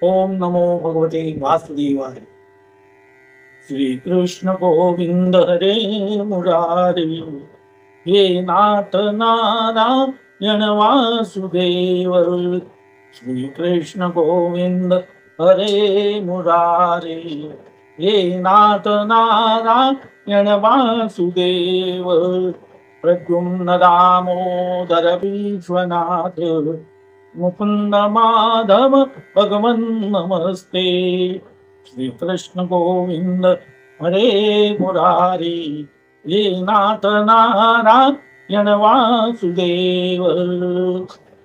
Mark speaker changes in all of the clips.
Speaker 1: ओम नमो भगवते वासुदेवाय। श्री कृष्ण गोविंद हरे मुरारी, हे नाथ नारायण वासुदेव। श्री कृष्ण गोविंद हरे मुरारी, हे नाथ नारायण वासुदेव। प्रद्युम्न दामोदर विश्वनाथ, मुकुंद माधव भगवन नमस्ते। श्री कृष्ण गोविंद हरे मुरारी, हे नाथ नारायण वासुदेव।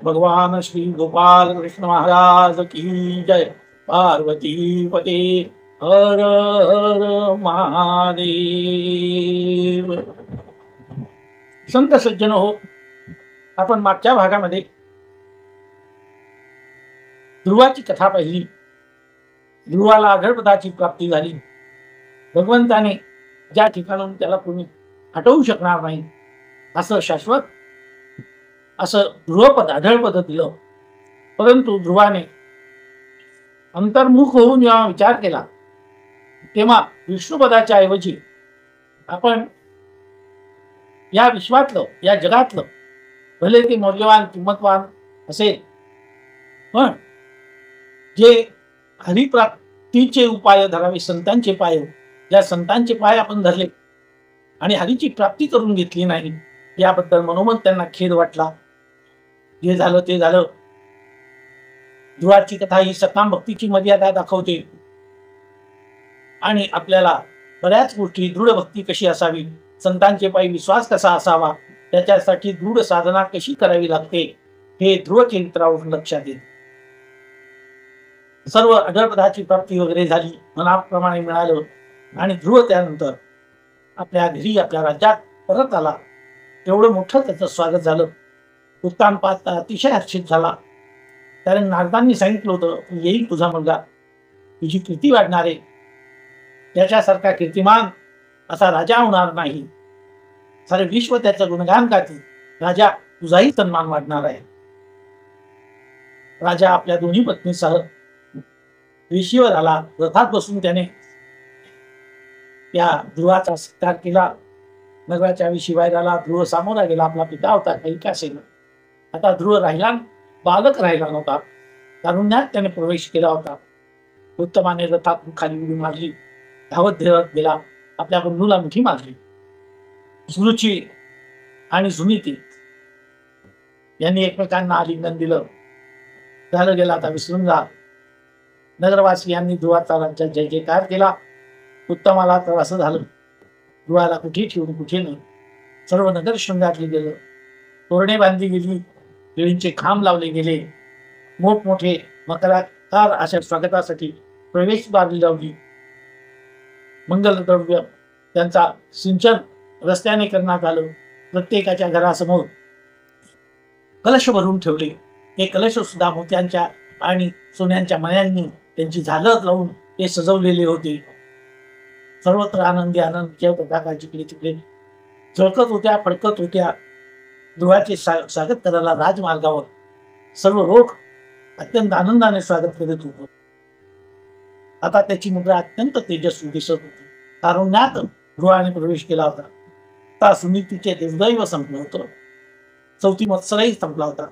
Speaker 1: भगवान श्री गोपाल कृष्ण महाराज की जय। पार्वती पते हर हर महादेव। संत सज्जन हो, आपण मागच्या भागामध्ये ध्रुवाची कथा पाहिली। ध्रुवाला अधळपदाची प्राप्ती झाली। भगवंताने ज्या ठिकाणून त्याला कोणी हटवू शकणार नाही असं शाश्वत असं ध्रुवपद अधळपद दिलं। परंतु ध्रुवाने अंतर्मुख होऊन जेव्हा विचार केला तेव्हा विष्णुपदाच्या ऐवजी आपण या विश्वातलं या जगातलं भले ते मौल्यवान किंमतवान असेल, पण जे हरिप्राप्तीचे उपाय धरावे, संतांचे पाय, ज्या संतांचे पाय आपण धरले आणि हरीची प्राप्ती करून घेतली नाही, याबद्दल मनोमन त्यांना खेद वाटला। जे झालं ते झालं। ध्रुवाची कथा ही सकाम भक्तीची मर्यादा दाखवते आणि आपल्याला बऱ्याच गोष्टी, दृढ भक्ती कशी असावी, संतांचे पायी विश्वास कसा असावा, त्याच्यासाठी दृढ साधना कशी करावी लागते, हे ध्रुव चरित्रावरून लक्षात येते। सर्व अधळपदाची प्राप्ती वगैरे झाली, मनाप्रमाणे मिळालं आणि ध्रुव त्यानंतर आपल्या घरी आपल्या राज्यात परत आला। एवढं मोठं त्याचं स्वागत झालं। उत्तानपाद अतिशय हर्षित झाला। कारण नारदांनी सांगितलं होतं की येईल तुझा मुलगा, तुझी कीर्ती वाढणार आहे, त्याच्यासारखा कीर्तिमान असा राजा होणार नाही, सारे विश्व त्याचं गुणगान गातील, राजा तुझाही सन्मान वाढणार आहे। राजा आपल्या दोन्ही पत्नीसह वेशीवर आला। रथात बसून त्याने त्या ध्रुवाचा सत्कार केला। नगराच्या वेशीबाहेर आला। ध्रुव सामोरा गेला। आपला पिता होता कैकासेन। आता ध्रुव राहिला, बालक राहिला नव्हता, तारुण्यात त्याने प्रवेश केला होता। उत्तमाने रथात खाली उडी मारली, धावत धावत गेला, आपल्या बंधूला मिठी मारली। सुरुची आणि सुनीती यांनी एकमेकांना आलिंगन दिलं। झालं गेलं, आता विसरून जा। नगरवासियांनी ध्रुवाचा राज्यात जय जयकार केला। उत्तमाला तर असं झालं, ध्रुवाला कुठे ठेवून कुठे नाही। सर्व नगर शृंगारले गेलं, तोरणे बांधली गेली, केळींचे खांब लावले गेले, मोठमोठे मकराकार अशा स्वागतासाठी प्रवेशद्वार लावली। मंगलद्रव्य त्यांचा सिंचन रस्त्याने करण्यात आलं। प्रत्येकाच्या घरासमोर कलश भरून ठेवले। हे कलश सुद्धा मोत्यांच्या आणि सोन्यांच्या मण्यांनी त्यांची झालर लावून ते सजवलेले होते। सर्वत्र आनंदी आनंदच्या पताका जिकडे तिकडे झळकत होत्या, फडकत होत्या। ध्रुवाचे स्वागत करायला राजमार्गावर सर्व लोक अत्यंत आनंदाने स्वागत करीत होते। आता त्याची मुद्रा अत्यंत तेजस्वी दिसत होती। तारुण्यात ध्रुवाने प्रवेश केला होता। आता सुनीतीचे दुर्दैव संपलं होतं। चौथी मत्सरही संपला होता।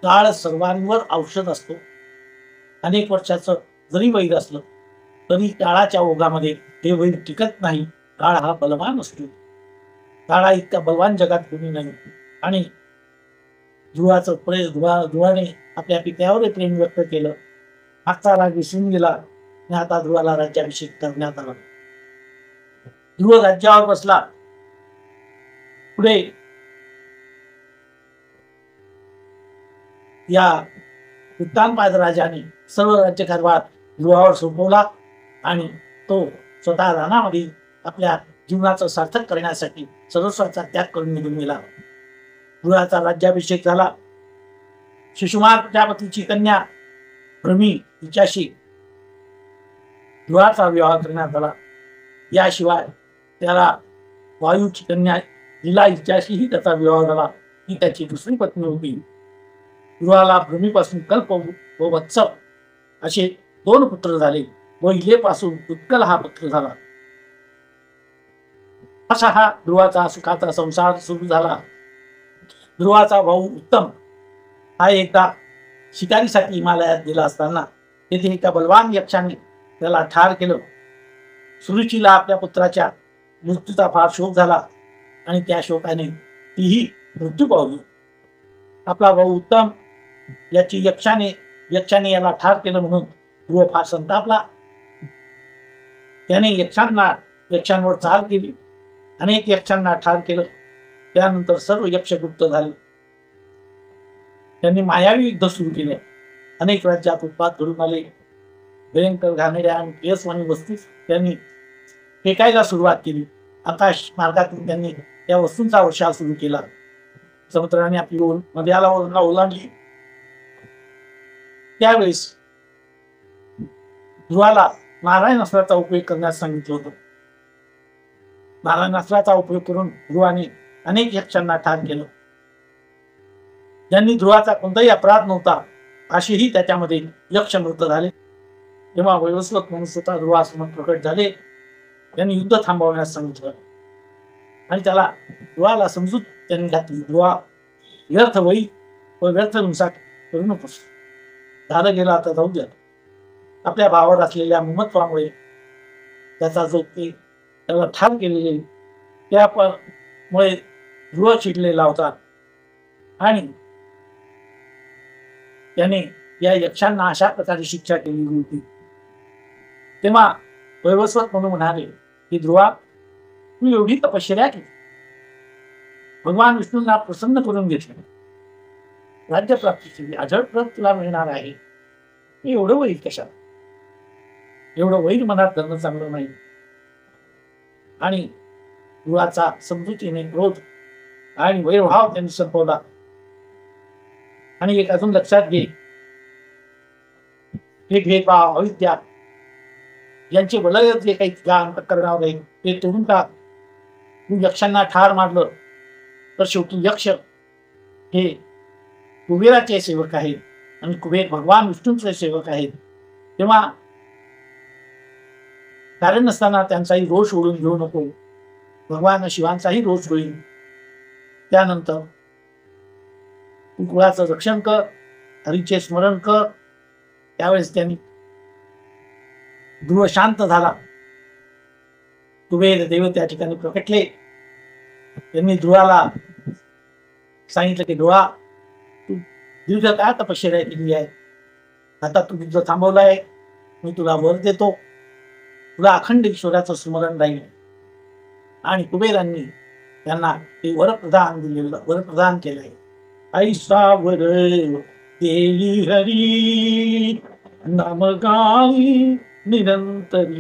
Speaker 1: काळ सर्वांवर औषध असतो। अनेक वर्षाचं जरी वैर असलं तरी काळाच्या ओघामध्ये हे वैर टिकत नाही। काळ हा बलवान असतो। काळा इतका बलवान जगात कोणी नाही। आणि ध्रुवाने आपल्या पित्यावर प्रेम व्यक्त केलं। मागचा राग विसरून गेला आणि आता ध्रुवाला राज्याभिषेक करण्यात आला। ध्रुव राज्यावर बसला। पुढे या उत्तानपाद राजाने सर्व राज्यकारभार ध्रुवावर सोपवला आणि तो स्वतः रानामध्ये आपल्या जीवनाचं सार्थक करण्यासाठी सर्वस्वाचा त्याग करून निघून गेला। ध्रुवाचा राज्याभिषेक झाला। शिशुमार प्रजापतीची कन्या भ्रमी हिच्याशी ध्रुवाचा विवाह करण्यात आला। याशिवाय त्याला वायूची कन्या लीला हिच्याशीही त्याचा विवाह झाला। ही त्याची दुसरी पत्नी होती। ध्रुवाला भ्रमीपासून कल्प व वत्स असे 2 पुत्र झाले व इलेपासून उत्कल हा पुत्र झाला. असा हा ध्रुवाचा सुखाचा संसार सुरू झाला. ध्रुवाचा भाऊ उत्तम हा एकदा शिकारीसाठी हिमालयात गेला असताना तेथे एका बलवान यक्षाने त्याला ठार केलं. सुरुचीला आपल्या पुत्राच्या मृत्यूचा फार शोक झाला आणि त्या शोकाने तीही मृत्यू पावली. आपला भाऊ उत्तम याची यक्षाने याला ठार केलं म्हणून ध्रुव फार संतापला. त्याने यक्षांवर चाल केली. अनेक यक्षांना ठार केलं. त्यानंतर सर्व यक्ष गुप्त झाले. त्यांनी मायावी युद्ध सुरू केले. अनेक राज्यात उत्पात घडून आले. भयंकर घाणेरड्या आणि तेजस्वी वस्तू त्यांनी फेकायला सुरुवात केली. आकाश मार्गातून त्यांनी त्या वस्तूंचा वर्षाव सुरू केला. समुद्राने आपली नद्याला ओलांडली. त्यावेळेस ध्रुवाला नारायणास्त्राचा उपयोग करण्यास सांगितलं होतं. नारायणास्त्राचा उपयोग करून ध्रुवाने अनेक यक्षांना ठार केलं. ज्यांनी ध्रुवाचा कोणताही अपराध नव्हता असेही त्याच्यामध्ये यक्ष मृत झाले. तेव्हा वैवस्वत म्हणून स्वतः ध्रुवासमोर प्रकट झाले. त्यांनी युद्ध थांबवण्यास सांगितलं आणि ध्रुवाला समजूत त्यांनी घातली. ध्रुवा व्यर्थ होई व व्यर्थ हिंसा करू नकोस. झालं गेलं आता जाऊ द्या. आपल्या भावावर असलेल्या ममत्वामुळे त्याचा जो त्याला ठार केलेले त्यामुळे ध्रुव चिडलेला होता आणि त्याने या यक्षांना अशा प्रकारे शिक्षा केलेली होती. तेव्हा वैवस्वत म्हणून म्हणाले की ध्रुवा, तू एवढी तपश्चर्या केली, भगवान विष्णूंना प्रसन्न करून घेतले, राज्यप्राप्तीची अजळ प्रत तुला मिळणार आहे. एवढं वैर कशात? एवढं वैर मनात धरणं चांगलं नाही. आणि ध्रुवाचा समजुतीने क्रोध आणि वैरभाव त्यांनी संपवला. आणि एक अजून लक्षात घे, हे भेदभाव अविद्या यांचे वलय जे काही तुझ्या अंतःकरणावर आहे ते तोडून टाक. तू यक्षांना ठार मारलं तर शेवटी यक्ष हे कुबेराचे सेवक आहेत आणि कुबेर भगवान विष्णूंचे सेवक आहेत. तेव्हा कारण नसताना त्यांचाही रोष ओढून घेऊ नको. भगवान शिवांचाही रोष होईल. त्यानंतर तू कुळाचं रक्षण कर, हरीचे स्मरण कर. त्यावेळेस त्यांनी ध्रुव शांत झाला. कुबेर देव त्या ठिकाणी प्रकटले. त्यांनी ध्रुवाला सांगितलं की ध्रुवा, तू दीर्घ काळ तपश्चर्या केली आहे. आता तू युद्ध थांबवलं आहे. मी तुला वर देतो. तुला अखंड ईश्वराचं स्मरण राहील. आणि कुबेरांनी त्यांना ते वरप्रदान केलंय. ऐसा वर देई हरी नाम गाई निरंतरी.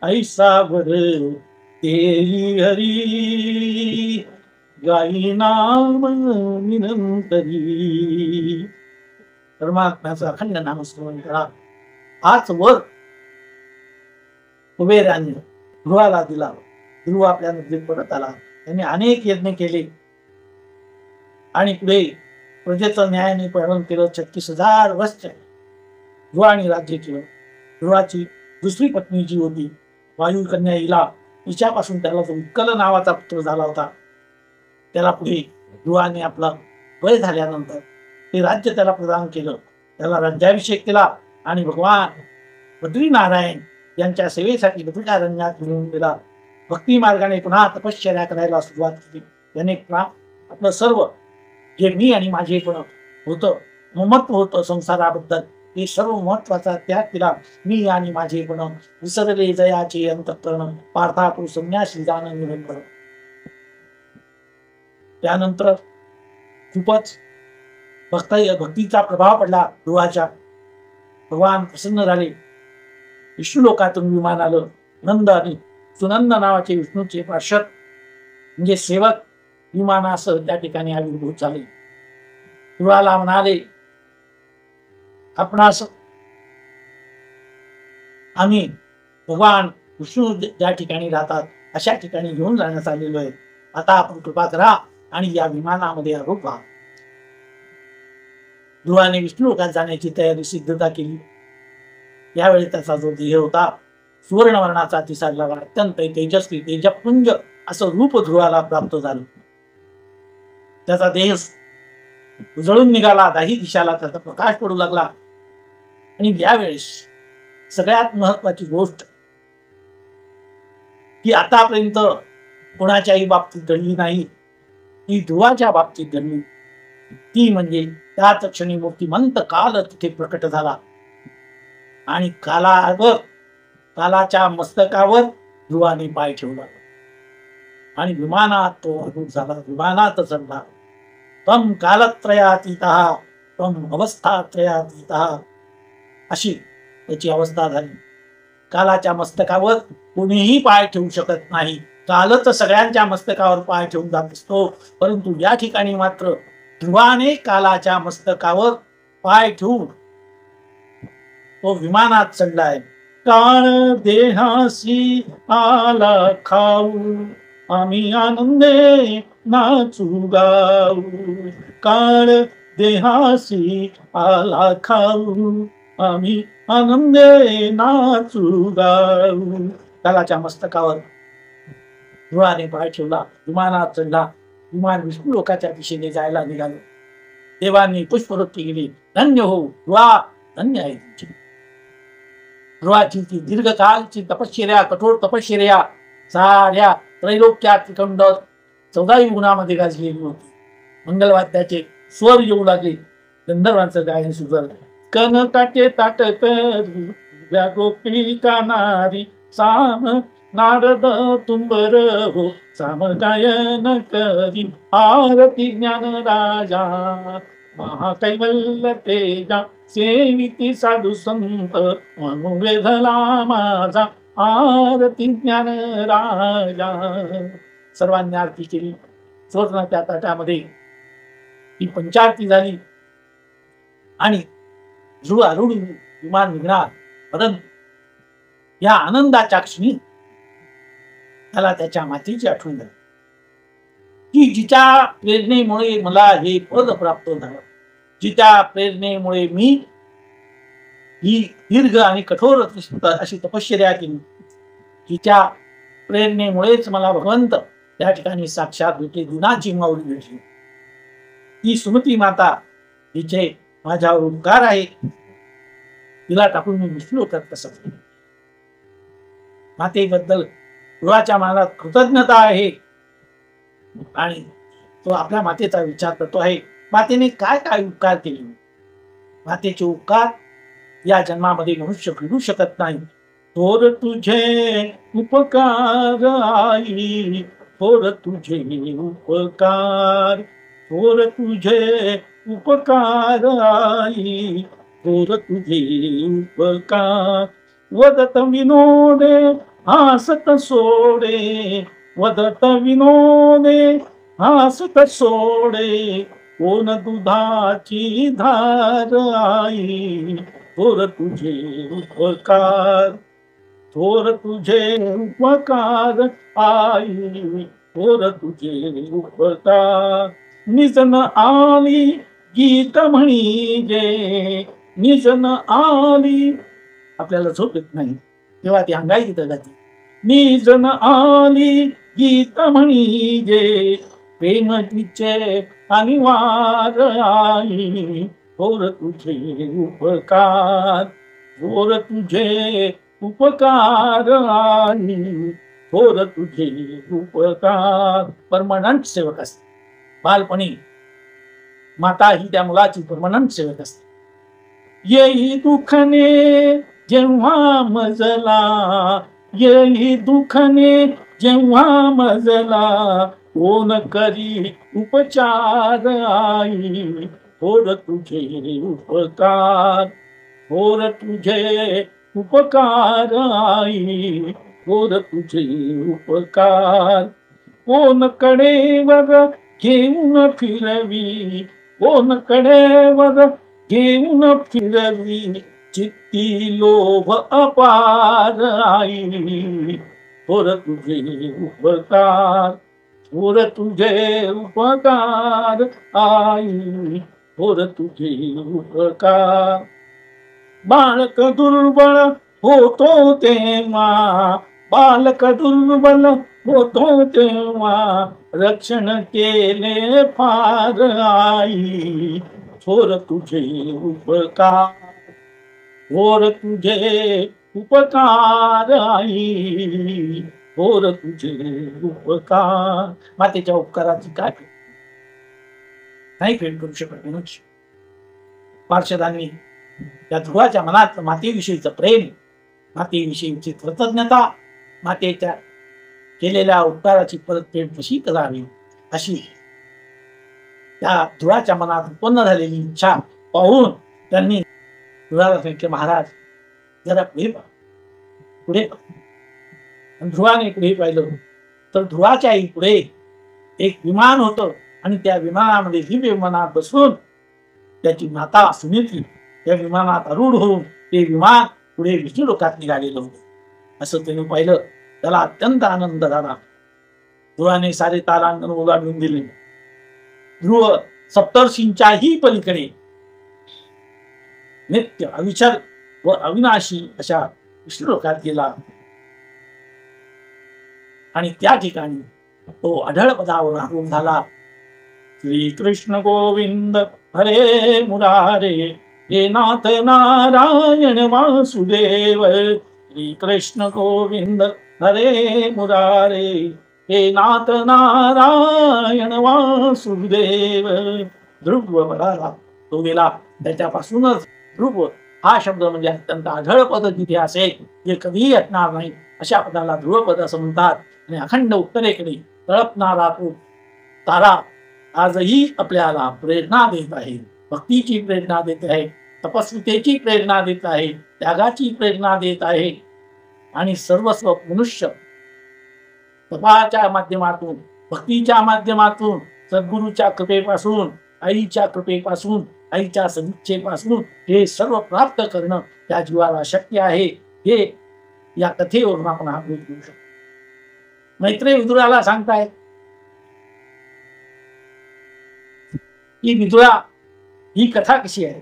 Speaker 1: ऐसा वर देई हरी गाई नाम निरंतरी. परमात्म्याचं अखंड नामस्मरण करा. हाच वर कुबेरांनी ध्रुवाला दिला. ध्रुव आपल्या नदीत परत आला. त्यांनी अनेक यज्ञ केले आणि पुढे प्रजेचं न्यायाने पालन केलं. 36,000 वर्ष ध्रुवाने राज्य केलं. ध्रुवाची दुसरी पत्नी जी होती वायुकन्या हिला, हिच्यापासून त्याला जो उत्कल नावाचा पुत्र झाला होता. त्याला पुढे ध्रुवाने आपला वय झाल्यानंतर ते राज्य त्याला प्रदान केलं. त्याला राज्याभिषेक केला आणि भगवान बद्रीनारायण यांच्या सेवेसाठी बद्रिकारण्यात घेऊन गेला. भक्ती मार्गाने पुन्हा तपश्चर्या करायला सुरुवात केली. त्याने आपलं सर्व जे मी आणि माझेपण होतं, ममत्व होतं संसाराबद्दल, ते सर्व महत्वाचा त्याग केला. मी आणि माझेपण विसरले जयाचे अंतःकरण, पार्था तू संन्यासी जाण निरंतर. त्यानंतर खूपच भक्तीचा प्रभाव पडला ध्रुवाच्या. भगवान प्रसन्न झाले. विष्णू लोकातून विमान आलं. नंद आणि सुनंद नावाचे विष्णूचे पार्षद म्हणजे सेवक विमानासह त्या ठिकाणी आविर्भूत झाले. ध्रुवाला म्हणाले, आपणास आम्ही भगवान विष्णू ज्या ठिकाणी राहतात अशा ठिकाणी घेऊन जाण्यास आलेलो आहे. आता आपण कृपा करा आणि या विमानामध्ये आरोप व्हा. ध्रुवाने विष्णू लोकात जाण्याची तयारी सिद्धता केली. यावेळी त्याचा जो देह होता सुवर्णवर्णाचा दिसायला लागला, अत्यंत तेजस्वी तेजपुंज असं रूप ध्रुवाला प्राप्त झालं. त्याचा देह उजळून निघाला, दाही दिशाला त्याचा प्रकाश पडू लागला. आणि यावेळेस सगळ्यात महत्वाची गोष्ट की आतापर्यंत कोणाच्याही बाबतीत घडली नाही, ती ध्रुवाच्या बाबतीत घडली. ती म्हणजे त्याच क्षणी मूर्तिमंत काल तिथे प्रकट झाला आणि कालाच्या मस्तकावर ध्रुवाने पाय ठेवला आणि विमानात तो आरूढ झाला, विमानात चढला. त्वं कालत्रयातीतः त्वं अवस्थात्रयातीतः अशी त्याची अवस्था झाली. कालाच्या मस्तकावर कोणीही पाय ठेवू शकत नाही. कालच सगळ्यांच्या मस्तकावर पाय ठेवून जात असतो, परंतु या ठिकाणी मात्र ध्रुवाने कालाच्या मस्तकावर पाय ठेवून तो विमानात चढलाय. काळ देहासी आला खाऊ, आम्ही आनंदे नाचू गाऊ. काळ देहासी आला खाऊ, आम्ही आनंदे नाचू गाऊ. कालाच्या मस्तकावर ध्रुवाने पाय ठेवला, विमानात चढला. विमान विष्णू लोकाच्या दिशेने जायला निघाले. देवांनी पुष्पवृत्ती केली, धन्य हो ध्रुवा, धन्य आहे तुमची. ध्रुवाची ती दीर्घकाळची तपश्चर्या, कठोर तपश्चर्या साऱ्या त्रैलोक्यात त्रिखंड 14 युगामध्ये गाजलेली होती. मंगलवाद्याचे स्वर येऊ लागले, गंधर्वांचं गायन सुरू झालं. कनकाचे ताटक गोपी कानारी, साम नारद तुंबर हो, साम गायन करी. आरती ज्ञान राजा महाकैवल्य तेजा, सेविती साधू संत मनोवेधला माझा. आरती ज्ञान राजा. सर्वांनी आरती केली. सुवर्णाच्या ताटामध्ये ही पंचारती झाली आणि ध्रुव आरूढ विमान निघणार. परंतु या आनंदाच्या क्षणी त्याला त्याच्या मातेची आठवण झाली की जिच्या प्रेरणेमुळे मला हे पद प्राप्त झालं, जिच्या प्रेरणेमुळे मी ही दीर्घ आणि कठोर अशी तपश्चर्या केली, जिच्या प्रेरणेमुळेच मला भगवंत त्या ठिकाणी साक्षात भेटले, दिनाची माऊली भेटली. ती सुमती माता, जिचे माझ्यावर उपकार आहे, तिला टाकून मी विष्णू करत कसं. मातेबद्दल ध्रुवाच्या मनात कृतज्ञता आहे आणि तो आपल्या मातेचा विचार करतो आहे. मातेने काय काय उपकार केले. मातेचे उपकार या जन्मामध्ये मनुष्य फिरू शकत नाही. थोर तुझे उपकार आई, थोर तुझे उपकार, थोर तुझे उपकार आई, थोर तुझे उपकार. वदत विनोदे हासत सोडे, वदत विनोदे हासत सोडे. कोण दुधाची धार आई, थोर तुझे उपकार, थोर तुझे उपकार आई, थोर तुझे उपकार. निजन आली गीत म्हणजे, निजन आली. आपल्याला झोप येत नाही तेव्हा ती अंगाई तिथं जाते. निजन आली गीत म्हणजे, प्रेम तिचे आणि वार आई, थोर तुझे उपकार, थोर तुझे उपकार आई, थोर तुझे उपकार. परमनंट सेवक असते. बालपणी माता ही त्या मुलाची परमनंट सेवक असते. येई दुखने जेव्हा मजला, येई दुखने जेव्हा मजला. कोण करी उपचार आई, थोर तुझे उपकार, थोर तुझे उपकार आई, थोर तुझे उपकार. कोण कडेवर घेऊन फिरवी, कोण कडेवर घेऊन फिरवी. चित्ती लोभ अपार आई, थोर तुझे उपकार, थोर तुझे उपकार आई, थोर तुझे उपकार. बालक दुर्बळ होतो तेव्हा, बालक दुर्बल होतो तेव्हा, रक्षण केले फार आई, थोर तुझे उपकार, थोर तुझे उपकार आई, थोर तुझे उपकार. मातेच्या उपकाराची काय नाही फेड करू शकत मनुष्य. पार्षदांनी त्या ध्रुवाच्या मनात मातेविषयीचं प्रेम, मातेविषयीची कृतज्ञता, मातेच्या केलेल्या उपकाराची परतफेड कशी करावी अशी त्या ध्रुवाच्या मनात उत्पन्न झालेली इच्छा पाहून त्यांनी ध्रुवाला सांगितले, महाराज जरा पुढे. ध्रुवाने पुढे पाहिलं तर ध्रुवाच्या आई पुढे एक विमान होतं आणि त्या विमानामध्ये दिव्य विमानात बसून त्याची माता सुमित्री त्या विमानात आरूढ होऊन ते विमान पुढे विष्णू लोकात निघालेलं होतं. असं त्याने पाहिलं, त्याला अत्यंत आनंद झाला. ध्रुवाने सारे तारांगण ओलांडून दिले. ध्रुव सप्तर्षींच्याही पलीकडे नित्य अविचल व अविनाशी अशा विष्णू लोकात गेला आणि त्या ठिकाणी तो अढळ पदावर आरूढ झाला. श्री कृष्ण गोविंद हरे मुरारे, हे नाथ नारायण वासुदेव. श्री कृष्ण गोविंद हरे मुरारे, हे नाथ नारायण वासुदेव. ध्रुव पदाला तो गेला. त्याच्यापासूनच ध्रुव हा शब्द म्हणजे अत्यंत आढळ पद जिथे असेल, जे कधीही असणार नाही, अशा पदाला ध्रुवपद असं म्हणतात. आणि अखंड उत्तरेकडे तळपणारा तो तारा आजही आपल्याला प्रेरणा देत आहे, भक्तीची प्रेरणा देत आहे, तपस्वितेची प्रेरणा देत आहे, त्यागाची प्रेरणा देत आहे. आणि सर्वस्व मनुष्य तपाच्या माध्यमातून, भक्तीच्या माध्यमातून, सद्गुरूच्या कृपेपासून, आईच्या कृपेपासून, आईच्या सदिच्छेपासून हे सर्व प्राप्त करणं त्या जीवाला शक्य आहे. हे या कथेवरून आपण हा बोध घेऊ शकतो. मैत्रेय विदुराला सांगताय की विदुरा, ही कथा कशी आहे?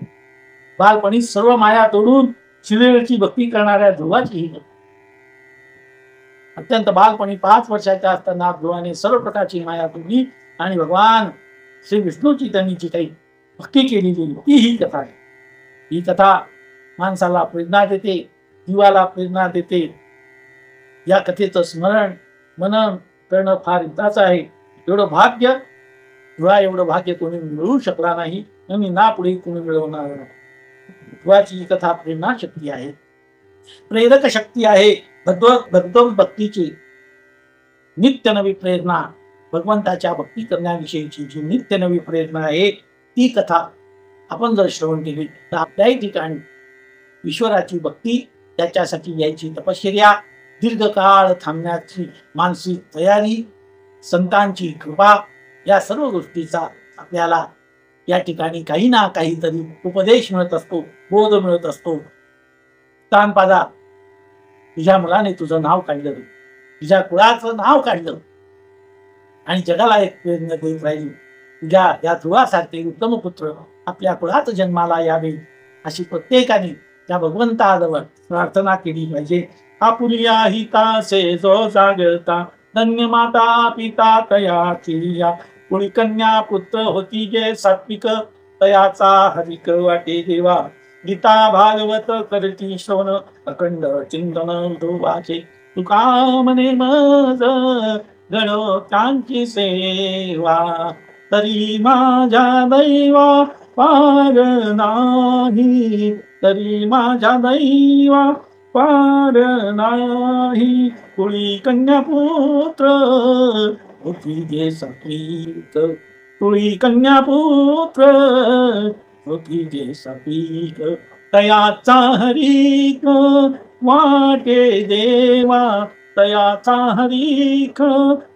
Speaker 1: बालपणी सर्व माया तोडून श्रीहरीची भक्ती करणाऱ्या ध्रुवाची ही कथा. अत्यंत बालपणी 5 वर्षाच्या असताना ध्रुवाने सर्व प्रकारची माया तोडली आणि भगवान श्री विष्णूची त्यांनी जी काही भक्ती केली ती ही कथा आहे. ही कथा माणसाला प्रेरणा देते, जीवाला प्रेरणा देते. या कथेचं स्मरण मनन करणं फार हिताचं आहे. एवढं भाग्य ध्रुवा, एवढं भाग्य कोणी मिळवू शकला नाही आणि ना पुढे कोणी मिळवणार नाही. ध्रुवाची ही कथा प्रेरणा शक्ती आहे, प्रेरक शक्ती आहे. भगवत भक्तीची नित्य नवी प्रेरणा, भगवंताच्या भक्ती करण्याविषयीची जी नित्य नवी प्रेरणा आहे, ती कथा आपण जर श्रवण केली तर आपल्याही ठिकाणी ईश्वराची भक्ती, त्याच्यासाठी यायची तपश्चर्या, दीर्घकाळ थांबण्याची मानसिक तयारी, संतांची कृपा, या सर्व गोष्टीचा आपल्याला या ठिकाणी काही ना काहीतरी उपदेश मिळत असतो, बोध मिळत असतो. तानपादा, तुझ्या मुलाने तुझं नाव काढलं, तुझ्या कुळाचं नाव काढलं आणि जगाला एक प्रेरणा देत राहिली. तुझ्या या ध्रुवासारखे उत्तम पुत्र आपल्या कुळात जन्माला यावे अशी प्रत्येकाने त्या भगवंताजवळ प्रार्थना केली पाहिजे. आपुलिया हितासे जो जागता, धन्य माता पिता तयाची, कुळी कन्या पुत्र होती जे सात्विक, तयाचा हरिक वाटे देवा. गीता भागवत करती श्रवण, अखंड चिंतन ध्रुवाचे. तुका म्हणे मज गणो त्यांची सेवा, तरी माझ्या दैवा पार नाही, तरी माझ्या दैवा पार नाही. कुळी कन्या पुत्र होती जे सात्विक, कुळी कन्या पुत्र होती जे सात्विक, तयाचा हरिक वाटे देवा, तयाचा हरिक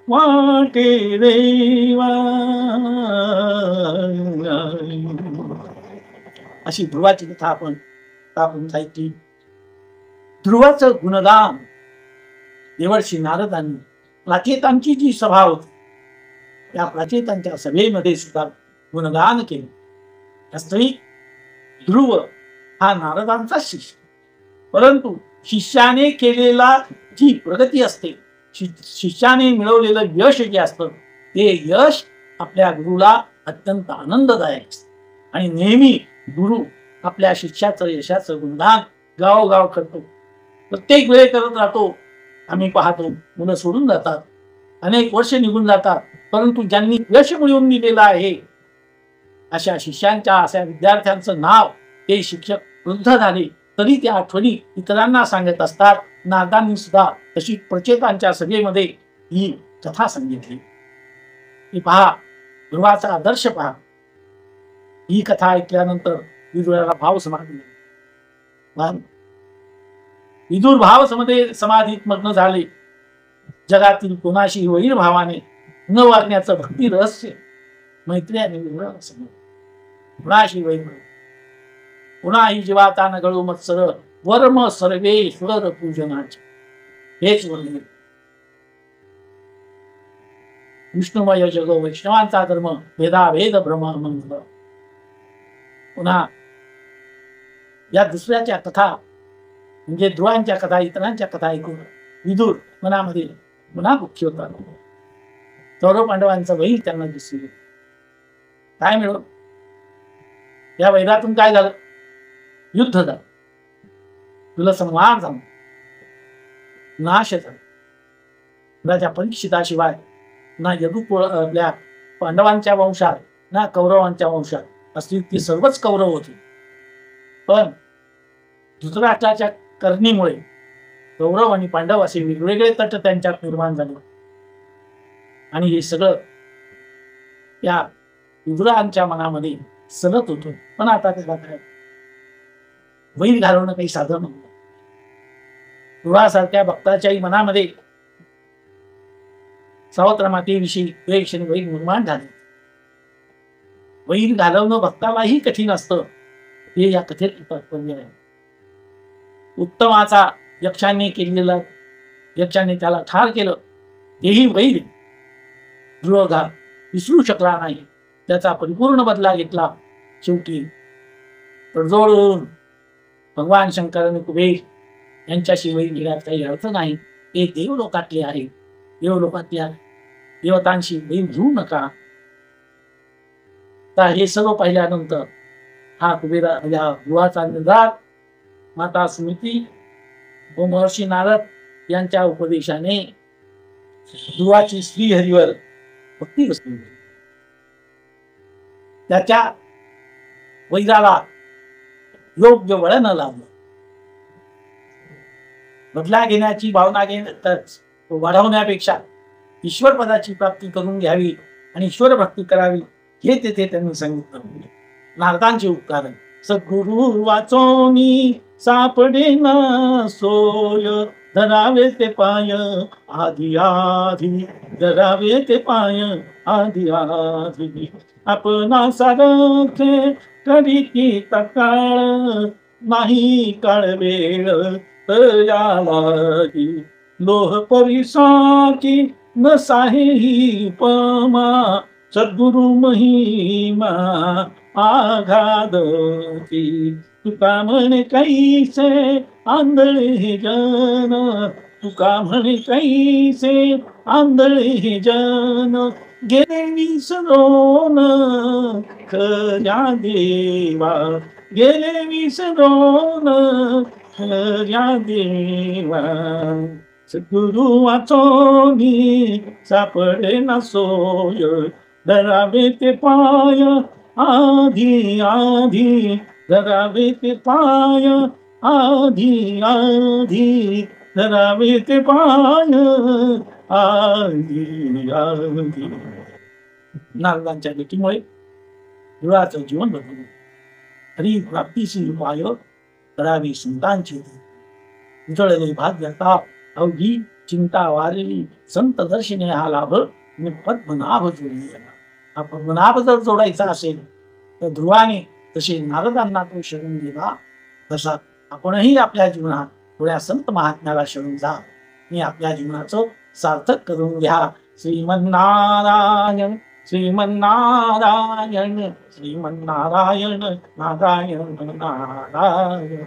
Speaker 1: वाटे देवा. अशी ध्रुवाची कथा आपण ऐकली. ध्रुवाचं गुणगान देवर्षी नारदांनी, प्राचेतांची जी सभा होती त्या प्राचेतांच्या सभेमध्ये सुद्धा गुणगान केले. वास्तविक ध्रुव हा नारदांचा शिष्य. परंतु शिष्याने केलेला जी प्रगती असते, शिष्याने मिळवलेलं यश जे असतं, ते यश आपल्या गुरुला अत्यंत आनंददायक असतं. आणि नेहमी गुरु आपल्या शिष्याचं यशाचं गुणगान गावोगाव करतो, प्रत्येक वेळे करत राहतो. आम्ही पाहतो मुलं सोडून जातात, अनेक वर्ष निघून जातात, परंतु ज्यांनी यश मिळवून दिलेलं आहे अशा शिष्यांच्या, अशा विद्यार्थ्यांचं नाव ते शिक्षक वृद्ध झाले तरी त्या आठवणी इतरांना सांगत असतात. नारदांनी सुद्धा तशी प्रचेतांच्या सभेमध्ये ही कथा सांगितली. ही पहा, ध्रुवाचा आदर्श पहा. ही कथा ऐकल्यानंतर विदुराला भाव समाधी. विदुर भाव समाधीत मग्न झाले. जगातील कोणाशी वैर भावाने न वागण्याचं भक्ती रहस्य मैत्री आणि विदुराला समजलं. कुणाशी वैर, कुणाही जीवाता न गळू मत्सर, वर्म सर्वेश्वर पूजनाचे. हेच वर्णन विष्णुमय जग वैष्णवांचा धर्म, भेदाभेद भ्रम मंगल. पुन्हा या दुसऱ्याच्या कथा म्हणजे ध्रुवांच्या कथा, इतरांच्या कथा ऐकून विदुर मनामध्ये पुन्हा दुःखी होता. कौरव पांडवांचं वैर त्यांना दिसले. काय मिळव, या वैरातून काय झालं? युद्ध झालं, तुला संहार झाला, नाश झाला. राजा परीक्षिताशिवाय ना आपल्या पांडवांच्या वंशात ना कौरवांच्या वंशात असतील ती सर्वच कौरव होती. पण धृतराष्ट्राच्या करणीमुळे कौरव आणि पांडव असे वेगवेगळे तट त्यांच्यात निर्माण झाले. आणि हे सगळं या विदुरांच्या मनामध्ये सलत होतं. पण आता त्याला काय, वैर घालवणं काही साधन नव्हतं. ध्रुवासारख्या भक्ताच्याही मनामध्ये सावत्र मातेविषयी द्वेष आणि वैर निर्माण झाले. वैर घालवणं भक्तालाही कठीण असतं, हे या कथेत तात्पर्य आहे. उत्तमाचा यक्षाने त्याला ठार केलं, तेही वैर ध्रुव विसरू शकला नाही. त्याचा परिपूर्ण बदला घेतला. शेवटी तडजोड भगवान शंकर आणि कुबेर यांच्याशी वैर घेण्यात काही अर्थ नाही. ते देवलोकातले आहे, देवलोकातल्या देवतांशी वैर घेऊ नका. तर हे सर्व पाहिल्यानंतर हा ध्रुवाचा निर्धार माता सुमिती व महर्षी नारद यांच्या उपदेशाने ध्रुवाची श्रीहरीवर भक्ती बसली. त्याच्या वैराला योग्य वळण लावलं. बदला घेण्याची भावना वाढवण्यापेक्षा ईश्वर पदाची प्राप्ती करून घ्यावी आणि ईश्वर भक्ती करावी हे तेथे त्यांनी सांगितलं. नारदांचे उपकार, सद्गुरु वाचोनी सापडे ना सोय, धरावे ते पाय आधी आधी, धरावे ते पाय आधी आधी. आपणा सारखे करीती तकाळ, नाही काळ वेळ तयालाही. लोह परिसाकी न साही पमा, सद्गुरु महिमा आघादती. तुका म्हणे कैसे आंधळे जन, तुका म्हणे कैसे आंधळे जन. गेले विसरून खऱ्या देवा, गेले विसरून खऱ्या देवा. सद्गुरु वाचोनी सापडे ना सोय, धरावे ते पाय आधी आधी, धरावे ते पाय आधी आधी, धरावे ते पाय आधी आधी. नारदांच्या भेटीमुळे ध्रुवाचं जीवन बदललं. हरी प्राप्तीची उपाय करावी संतांची. उजळले भाग्यता अवघी चिंता वारली, संत दर्शने हा लाभ पद्मनाभ जोडली. हा पद्मनाभ जर जोडायचा असेल तर ध्रुवाने तसे नारदांना तो शरण दिला, तसा आपणही आपल्या जीवनात थोड्या संत महात्म्याला शरण जा आणि आपल्या जीवनाचं सार्थक करून घ्या. श्रीमन्नारायण श्रीमन्नारायण श्रीमन्नारायण नारायण नारायण.